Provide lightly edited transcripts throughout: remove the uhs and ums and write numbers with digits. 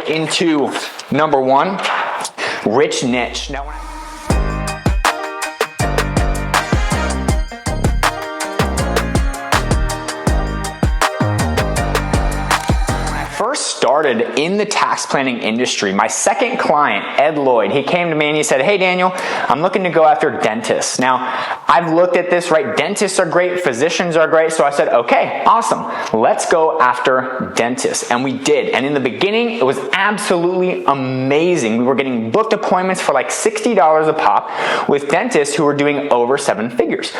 get into number one, rich niche. Now, started in the tax planning industry, my second client, Ed Lloyd, he came to me and he said, hey Daniel, I'm looking to go after dentists. Now, I've looked at this, right? Dentists are great, physicians are great. So I said, okay, awesome. Let's go after dentists. And we did. And in the beginning, it was absolutely amazing. We were getting booked appointments for like $60 a pop with dentists who were doing over 7 figures.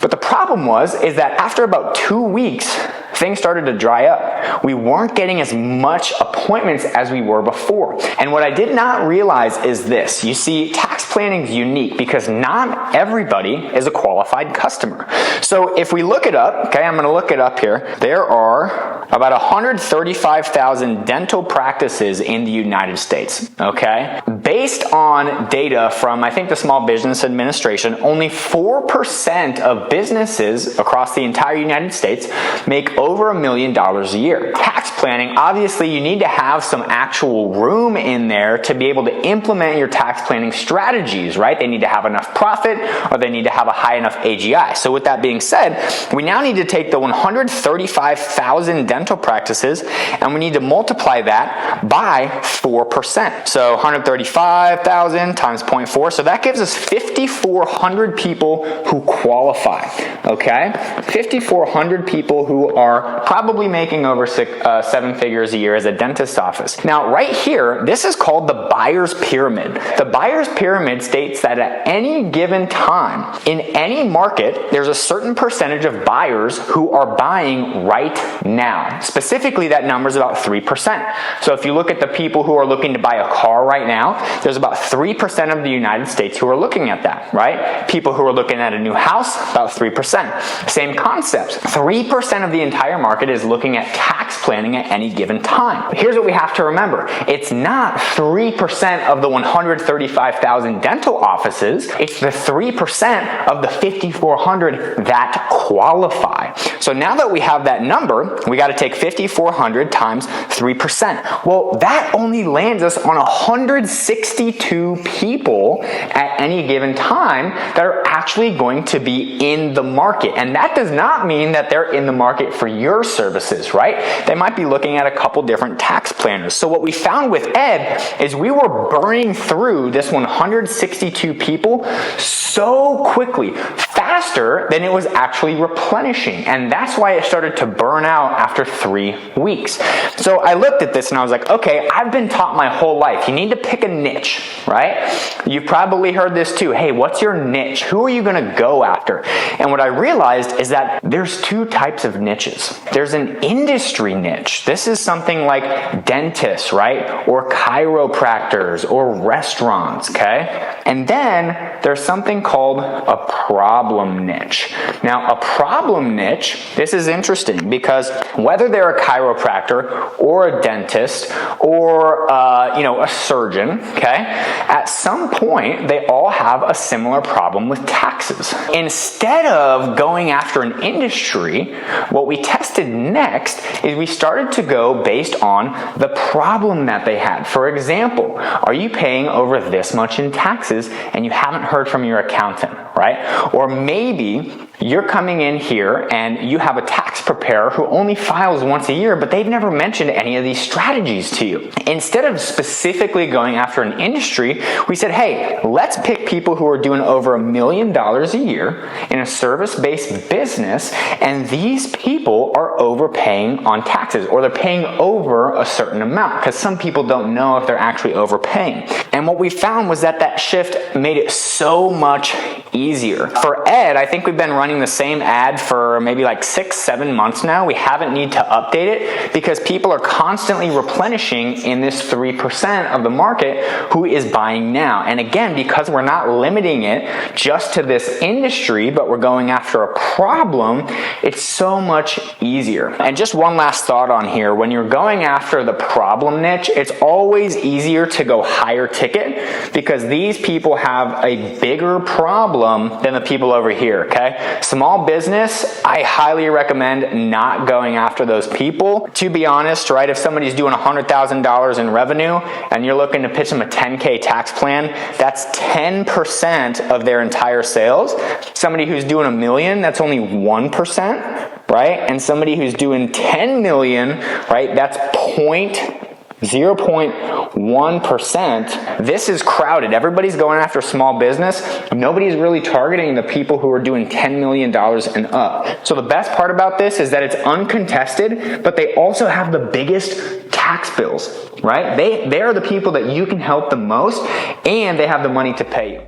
But the problem is that after about 2 weeks, things started to dry up. We weren't getting as much appointments as we were before. And what I did not realize is this. You see, tax planning is unique because not everybody is a qualified customer. So if we look it up, okay, I'm going to look it up here. There are about 135,000 dental practices in the United States, okay? Based on data from, I think, the Small Business Administration, only 4% of businesses across the entire United States make over $1 million a year. Tax planning, obviously, you need to have some actual room in there to be able to implement your tax planning strategies, right? They need to have enough profit or they need to have a high enough AGI. So with that being said, we now need to take the 135,000 dental practices and we need to multiply that by 4%. So 135,000 times 0.4. So that gives us 5,400 people who qualify, okay? 5,400 people who are probably making over 7 figures a year as a dentist office. Now, right here, this is called the buyer's pyramid. The buyer's pyramid states that at any given time, in any market, there's a certain percentage of buyers who are buying right now. Specifically, that number is about 3%. So if you look at the people who are looking to buy a car right now, there's about 3% of the United States who are looking at that, right? People who are looking at a new house, about 3%. Same concept. 3% of the entire market is looking at tax planning at any given time. Here's what we have to remember. It's not 3% of the 135,000 dental offices. It's the 3% of the 5,400 that qualify. So now that we have that number, we got to take 5,400 times 3%. Well, that only lands us on 162 people at any given time that are actually going to be in the market. And that does not mean that they're in the market for your services, right? They might be looking at a couple different tax planners. So what we found with Ed is we were burning through this 162 people so quickly, faster than it was actually replenishing. And that's why it started to burn out after 3 weeks. So I looked at this and I was like, okay, I've been taught my whole life, you need to pick a niche, right? You've probably heard this too. Hey, what's your niche? Who are you going to go after? And what I realized is that there's 2 types of niches. There's an industry niche. This is something like dentists, right? Or chiropractors or restaurants, okay? And then there's something called a problem niche. Now, a problem niche, this is interesting because whether they're a chiropractor or a dentist or a surgeon, okay, at some point they all have a similar problem with taxes. Instead of going after an industry, what we tested next is we started to go based on the problem that they had. For example, are you paying over this much in taxes and you haven't heard from your accountant, right? Or maybe you're coming in here and you have a tax preparer who only files once a year, but they've never mentioned any of these strategies to you. Instead of specifically going after an industry, we said, hey, let's pick people who are doing over $1 million a year in a service-based business, and these people are overpaying on taxes, or they're paying over a certain amount, because some people don't know if they're actually overpaying. And what we found was that that shift made it so much easier. For Ed, I think we've been running the same ad for maybe like 6-7 months now. We haven't need to update it because people are constantly replenishing in this 3% of the market who is buying now. And again, because we're not limiting it just to this industry, but we're going after a problem, it's so much easier. And just one last thought on here. When you're going after the problem niche, it's always easier to go higher ticket because these people have a bigger problem than the people over here, okay? Small business, I highly recommend not going after those people. To be honest, right, if somebody's doing $100,000 in revenue and you're looking to pitch them a 10K tax plan, that's 10% of their entire sales. Somebody who's doing $1 million, that's only 1%, right? And somebody who's doing 10 million, right, that's 0.1%. This is crowded. Everybody's going after small business. Nobody's really targeting the people who are doing $10 million and up. So the best part about this is that it's uncontested, but they also have the biggest tax bills, right? They are the people that you can help the most, and they have the money to pay you.